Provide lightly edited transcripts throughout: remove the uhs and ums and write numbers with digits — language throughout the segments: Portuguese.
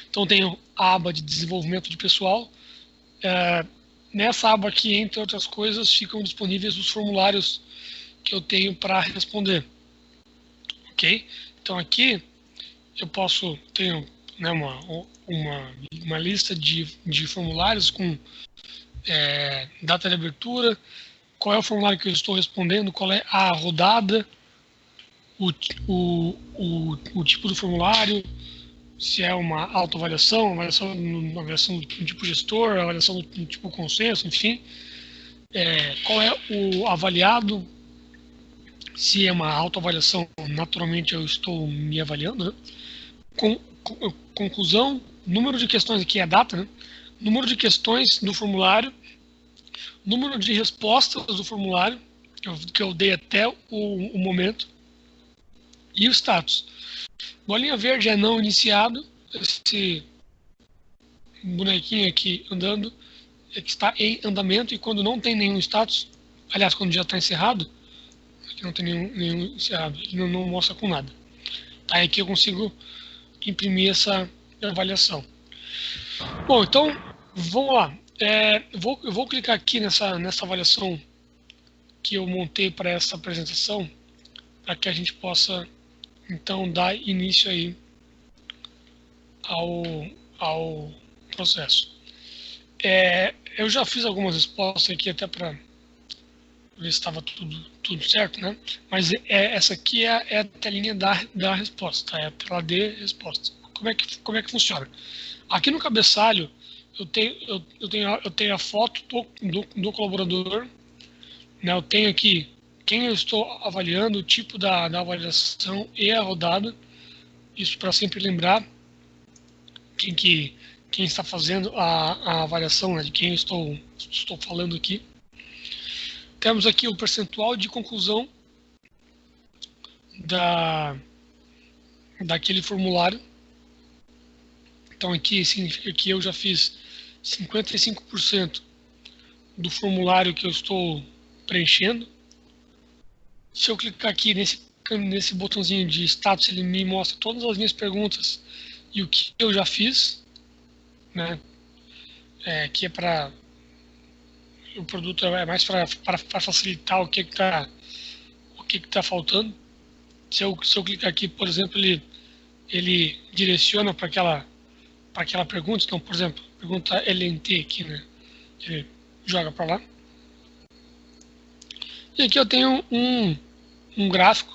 Então tenho a aba de desenvolvimento de pessoal. Nessa aba aqui, entre outras coisas, ficam disponíveis os formulários que eu tenho para responder. Ok? Então aqui eu tenho, né, uma lista de formulários com data de abertura, qual é o formulário que eu estou respondendo, qual é a rodada, o tipo do formulário, se é uma autoavaliação, uma avaliação do tipo gestor, avaliação do tipo consenso, enfim. Qual é o avaliado, se é uma autoavaliação, naturalmente eu estou me avaliando, né? Conclusão, número de questões, aqui é a data, né? Número de questões do formulário, número de respostas do formulário, que eu dei até o momento, e o status. Bolinha verde é não iniciado, esse bonequinho aqui andando, que está em andamento, e quando não tem nenhum status, aliás, quando já está encerrado, aqui não tem nenhum encerrado, ele não mostra com nada. Tá, aqui eu consigo imprimir essa avaliação. Bom, então, vamos lá. Eu vou clicar aqui nessa avaliação que eu montei para essa apresentação, para que a gente possa, então, dar início aí ao processo. Eu já fiz algumas respostas aqui até para ver se estava tudo certo, né? Mas essa aqui é a telinha da resposta, tá? É a tela de resposta. Como é que funciona? Aqui no cabeçalho eu tenho a foto do colaborador, né? Eu tenho aqui quem eu estou avaliando, o tipo da avaliação e a rodada. Isso para sempre lembrar quem está fazendo a avaliação, né, de quem eu estou falando aqui. Temos aqui o percentual de conclusão daquele formulário. Então aqui significa que eu já fiz 55% do formulário que eu estou preenchendo. Se eu clicar aqui nesse botãozinho de status, ele me mostra todas as minhas perguntas e o que eu já fiz, né? Que é para o produto é mais para facilitar o que está faltando. Se eu clicar aqui, por exemplo, ele direciona para aquela pergunta. Então, por exemplo, pergunta LNT aqui, né? Ele joga para lá. E aqui eu tenho um gráfico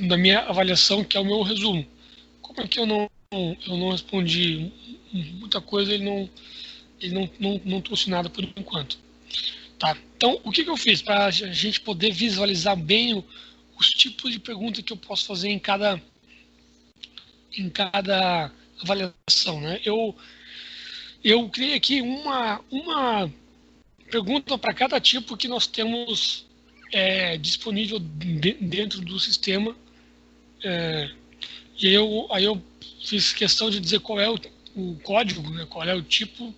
da minha avaliação, que é o meu resumo. Como é que eu não respondi muita coisa, ele não trouxe nada por enquanto. Tá? Então, o que eu fiz para a gente poder visualizar bem os tipos de pergunta que eu posso fazer em cada avaliação, né? Eu criei aqui uma pergunta para cada tipo que nós temos disponível dentro do sistema. E aí eu fiz questão de dizer qual é o código, né, qual é o tipo,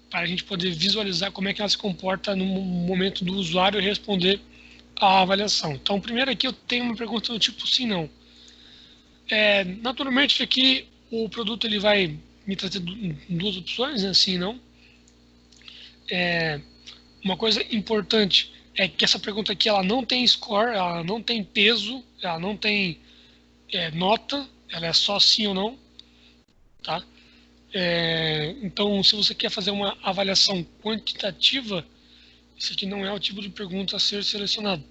para a gente poder visualizar como é que ela se comporta no momento do usuário responder a avaliação. Então, primeiro aqui eu tenho uma pergunta do tipo sim, não. Naturalmente aqui o produto ele vai me trazer duas opções, né, sim e não. Uma coisa importante é que essa pergunta aqui ela não tem score, ela não tem peso, ela não tem nota, ela é só sim ou não, tá? Então, se você quer fazer uma avaliação quantitativa, isso aqui não é o tipo de pergunta a ser selecionado.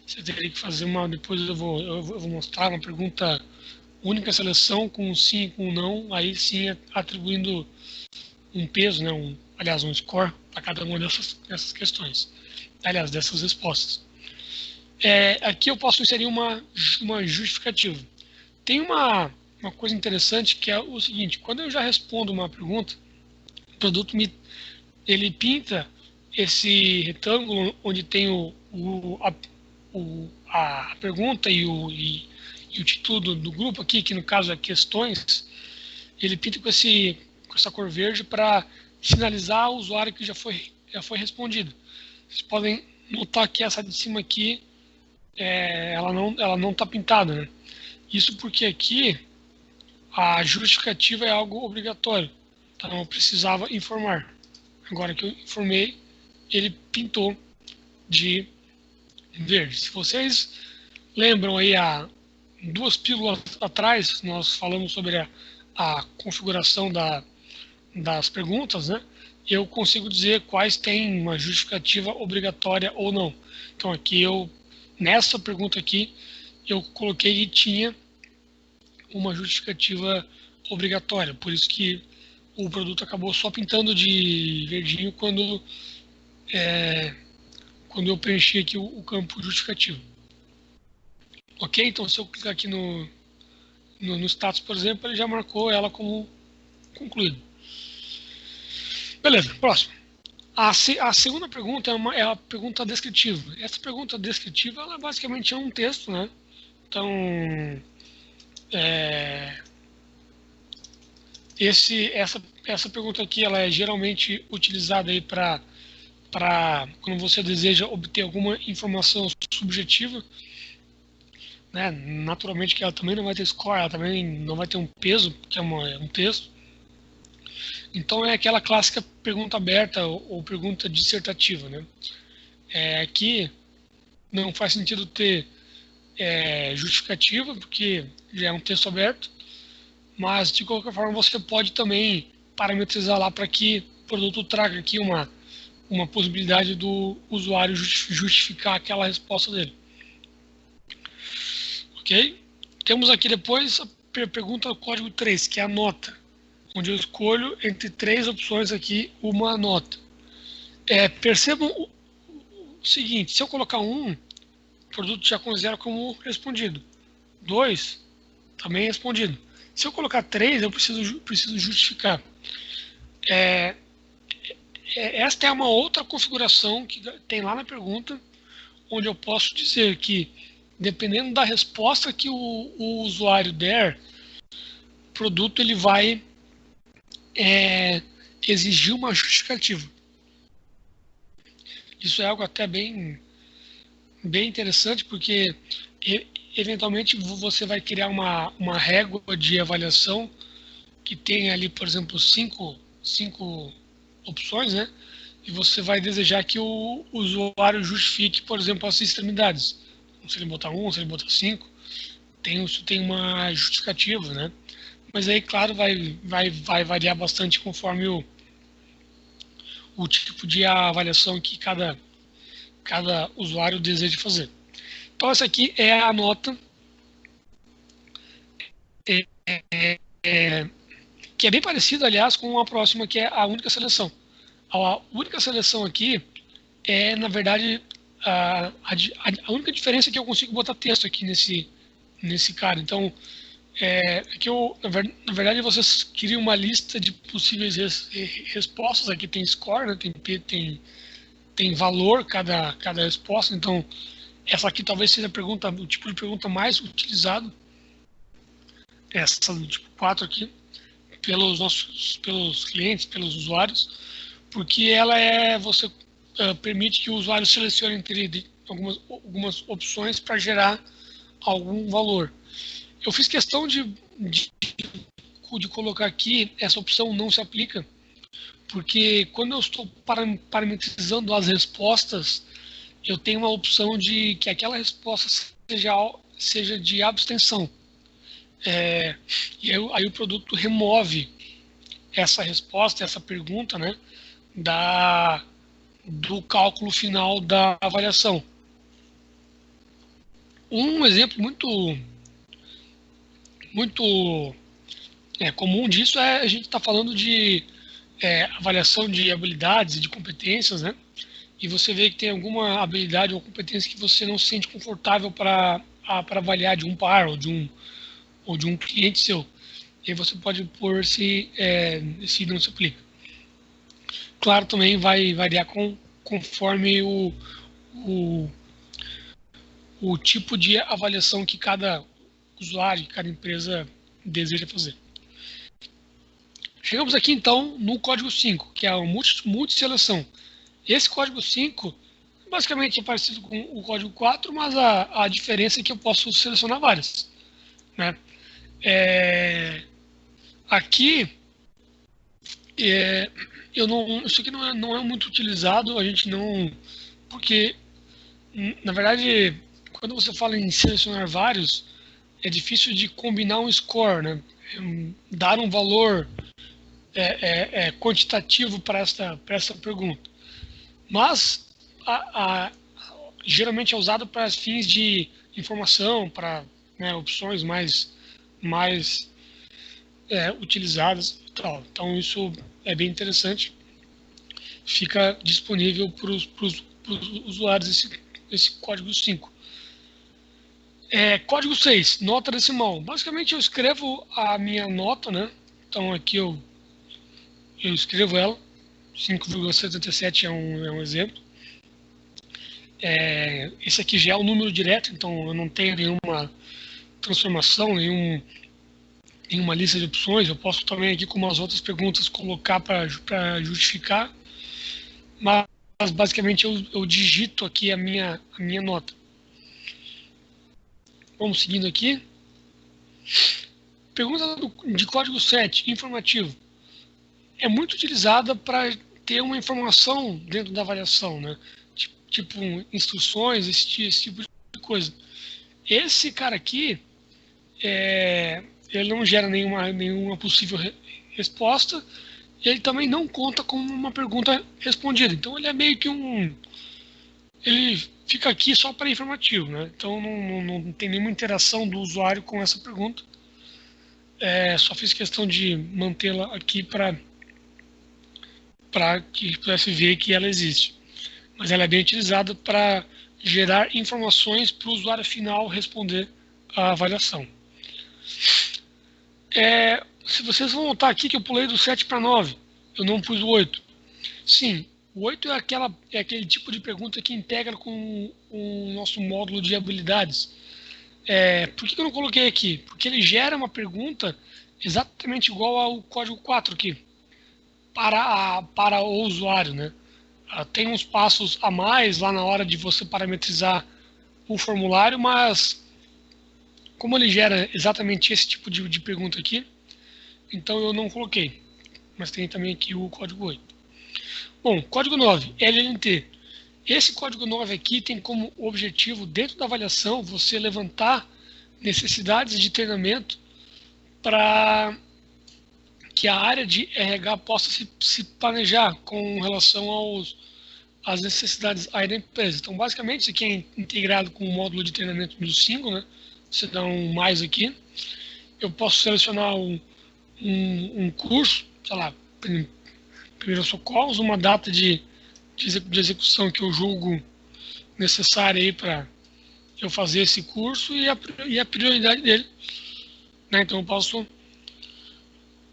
Você teria que fazer depois eu vou mostrar uma pergunta única seleção com sim e com não, aí sim atribuindo um peso, né, aliás, um score para cada uma dessas questões, aliás, dessas respostas. Aqui eu posso inserir uma justificativa. Tem uma coisa interessante que é o seguinte: quando eu já respondo uma pergunta, o produto ele pinta esse retângulo onde tem a pergunta e o título do grupo aqui, que no caso é questões, ele pinta com essa cor verde para sinalizar ao usuário que já foi respondido. Vocês podem notar que essa de cima aqui ela não está pintada, né? Isso porque aqui a justificativa é algo obrigatório, então eu precisava informar. Agora que eu informei, ele pintou de verde. Se vocês lembram aí, há 2 pílulas atrás, nós falamos sobre a configuração das perguntas, né? Eu consigo dizer quais têm uma justificativa obrigatória ou não. Então aqui nessa pergunta aqui, eu coloquei que tinha uma justificativa obrigatória, por isso que o produto acabou só pintando de verdinho quando eu preenchi aqui o campo justificativo. Ok? Então se eu clicar aqui no status, por exemplo, ele já marcou ela como concluído. Beleza, próximo. A segunda pergunta é a pergunta descritiva. Essa pergunta descritiva, ela basicamente é um texto, né? Então, essa pergunta aqui, ela é geralmente utilizada aí para quando você deseja obter alguma informação subjetiva, né? Naturalmente que ela também não vai ter score, ela também não vai ter um peso, que é um texto. Então é aquela clássica pergunta aberta ou pergunta dissertativa, né? Aqui não faz sentido ter justificativa, porque já é um texto aberto, mas de qualquer forma você pode também parametrizar lá para que o produto traga aqui uma possibilidade do usuário justificar aquela resposta dele. Ok? Temos aqui depois a pergunta do código 3, que é a nota, onde eu escolho entre 3 opções aqui uma nota. Percebam o seguinte, se eu colocar 1, o produto já considera como respondido. 2, também respondido. Se eu colocar 3, eu preciso justificar. Esta é uma outra configuração que tem lá na pergunta, onde eu posso dizer que, dependendo da resposta que o usuário der, o produto ele vai exigir uma justificativa. Isso é algo até bem interessante, porque eventualmente você vai criar uma régua de avaliação que tem ali, por exemplo, 5 opções, né? E você vai desejar que o usuário justifique, por exemplo, as extremidades. Se ele botar 1, se ele botar 5, tem uma justificativa, né? Mas aí, claro, vai variar bastante conforme o tipo de avaliação que cada usuário deseja fazer. Então, essa aqui é a nota que é bem parecida, aliás, com a próxima, que é a única seleção. A única seleção aqui é, na verdade, a única diferença é que eu consigo botar texto aqui nesse cara. Então, aqui na verdade, vocês criam uma lista de possíveis respostas. Aqui tem score, né? Tem valor cada resposta. Então, essa aqui talvez seja o tipo de pergunta mais utilizado. Essa do tipo 4 aqui, pelos clientes, pelos usuários, porque ela você permite que o usuário selecione entre algumas opções para gerar algum valor. Eu fiz questão de colocar aqui, essa opção não se aplica, porque quando eu estou parametrizando as respostas, eu tenho uma opção de que aquela resposta seja de abstenção. E aí o produto remove essa resposta, essa pergunta, né, do cálculo final da avaliação. Um exemplo muito comum disso a gente está falando de avaliação de habilidades e de competências, né? E você vê que tem alguma habilidade ou competência que você não se sente confortável para avaliar de um par ou de um cliente seu. E aí você pode pôr se não se aplica. Claro, também vai variar conforme o tipo de avaliação que cada usuário, cada empresa deseja fazer. Chegamos aqui então no código 5, que é a multiseleção. Esse código 5 basicamente é parecido com o código 4, mas a diferença é que eu posso selecionar várias. né? Aqui, eu não, isso aqui não é muito utilizado, a gente não, porque, na verdade, quando você fala em selecionar vários, é difícil de combinar um score, né? Dar um valor quantitativo para essa pergunta. Mas, geralmente é usado para fins de informação, para, né, opções mais utilizadas e tal. Então, isso é bem interessante. Fica disponível para os usuários esse código 5. Código 6, nota decimal. Basicamente, eu escrevo a minha nota, né? Então, aqui eu escrevo ela. 5,77 é um exemplo. Esse aqui já é o número direto, então eu não tenho nenhuma transformação, nenhuma lista de opções. Eu posso também aqui, como as outras perguntas, colocar para justificar. Mas basicamente eu digito aqui a minha nota. Vamos seguindo aqui. Pergunta de código 7, informativo. É muito utilizada para ter uma informação dentro da avaliação, né? Tipo instruções, esse tipo de coisa. Esse cara aqui, ele não gera nenhuma possível resposta, e ele também não conta como uma pergunta respondida. Então ele é meio que ele fica aqui só para informativo, né? Então não tem nenhuma interação do usuário com essa pergunta. Só fiz questão de mantê-la aqui para que pudesse ver que ela existe. Mas ela é bem utilizada para gerar informações para o usuário final responder a avaliação. Se vocês vão notar aqui que eu pulei do 7 para 9, eu não pus o 8. Sim, o 8 é aquele tipo de pergunta que integra com o nosso módulo de habilidades. Por que eu não coloquei aqui? Porque ele gera uma pergunta exatamente igual ao código 4 aqui, para o usuário, né? Tem uns passos a mais lá na hora de você parametrizar o formulário, mas como ele gera exatamente esse tipo de pergunta aqui, então eu não coloquei. Mas tem também aqui o código 8. Bom, código 9, LNT. Esse código 9 aqui tem como objetivo, dentro da avaliação, você levantar necessidades de treinamento para que a área de RH possa se planejar com relação às necessidades aí da empresa. Então, basicamente, isso aqui é integrado com o módulo de treinamento do Single, né? Você dá um mais aqui. Eu posso selecionar um curso, sei lá, primeiros socorros, uma data de execução que eu julgo necessária aí para eu fazer esse curso e a prioridade dele. Né? Então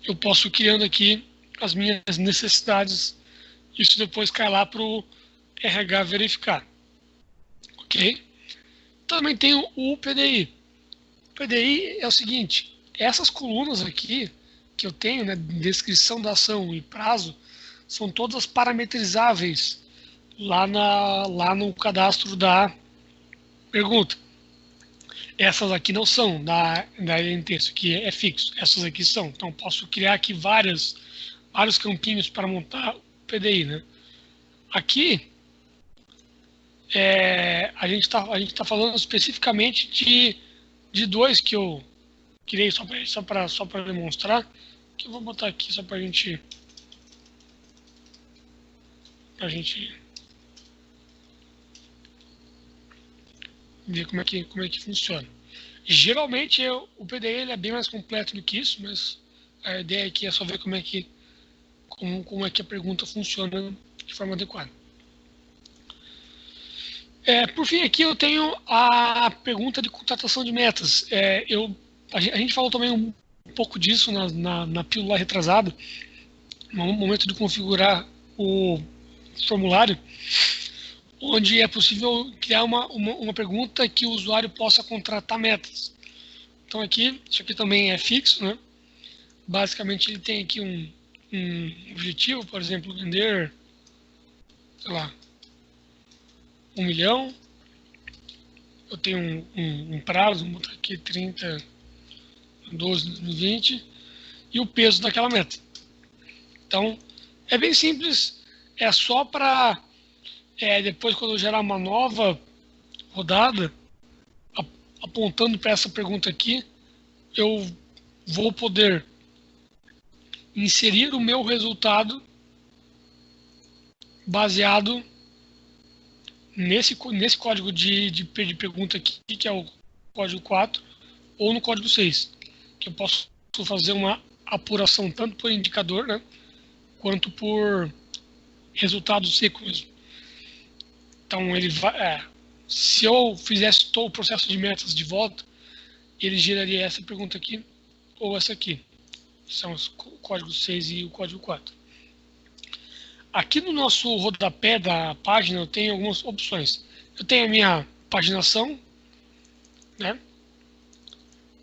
eu posso criando aqui as minhas necessidades. Isso depois cai lá para o RH verificar. Ok? Também tem o PDI. O PDI é o seguinte, essas colunas aqui que eu tenho, né, descrição da ação e prazo, são todas parametrizáveis lá no cadastro da pergunta. Essas aqui não são da LNT, isso aqui é fixo. Essas aqui são. Então, posso criar aqui vários campinhos para montar o PDI. Né? Aqui, a gente tá falando especificamente de dois que eu criei só para demonstrar. Que eu vou botar aqui só para a gente ver como é que funciona. Geralmente o PDI ele é bem mais completo do que isso, mas a ideia aqui é só ver como é que a pergunta funciona de forma adequada. Por fim, aqui eu tenho a pergunta de contratação de metas. A gente falou também um pouco disso na pílula retrasada, no momento de configurar o formulário, onde é possível criar uma pergunta que o usuário possa contratar metas. Então aqui, isso aqui também é fixo, né? Basicamente ele tem aqui um objetivo, por exemplo, vender, sei lá, 1 milhão. Eu tenho um prazo, vou botar aqui 30 12 de 2020, e o peso daquela meta. Então, é bem simples, é só para depois, quando eu gerar uma nova rodada, apontando para essa pergunta aqui, eu vou poder inserir o meu resultado baseado nesse código de pergunta aqui, que é o código 4, ou no código 6, que eu posso fazer uma apuração tanto por indicador, né, quanto por resultado seco mesmo. Então, ele vai, se eu fizesse todo o processo de metas de volta, ele geraria essa pergunta aqui ou essa aqui. São os códigos 6 e o código 4. Aqui no nosso rodapé da página eu tenho algumas opções. Eu tenho a minha paginação, né?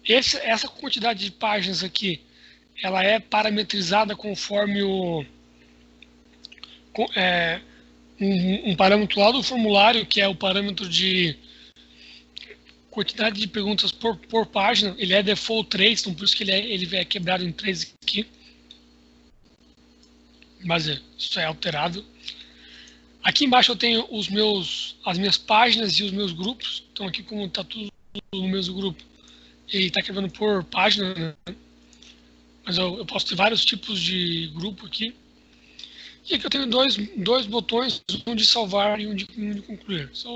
Essa quantidade de páginas aqui, ela é parametrizada conforme um parâmetro lá do formulário, que é o parâmetro de quantidade de perguntas por página. Ele é default 3, então por isso que ele é quebrado em 3 aqui. Mas isso é alterável. Aqui embaixo eu tenho as minhas páginas e os meus grupos. Então aqui, como está tudo no mesmo grupo, ele está quebrando por página, né? Mas eu posso ter vários tipos de grupo aqui. E aqui eu tenho dois botões, um de salvar e um de concluir. Se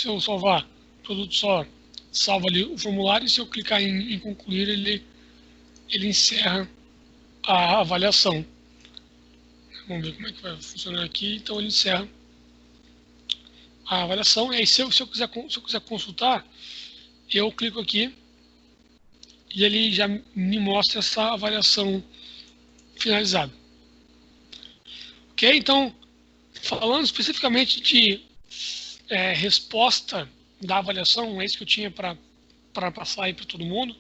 eu salvar o produto, só salva ali o formulário, e se eu clicar em concluir, ele encerra a avaliação. Vamos ver como é que vai funcionar aqui. Então ele encerra a avaliação. E aí, se eu quiser consultar, eu clico aqui e ele já me mostra essa avaliação finalizada. Ok? Então, falando especificamente de resposta da avaliação, é isso que eu tinha para passar aí para todo mundo.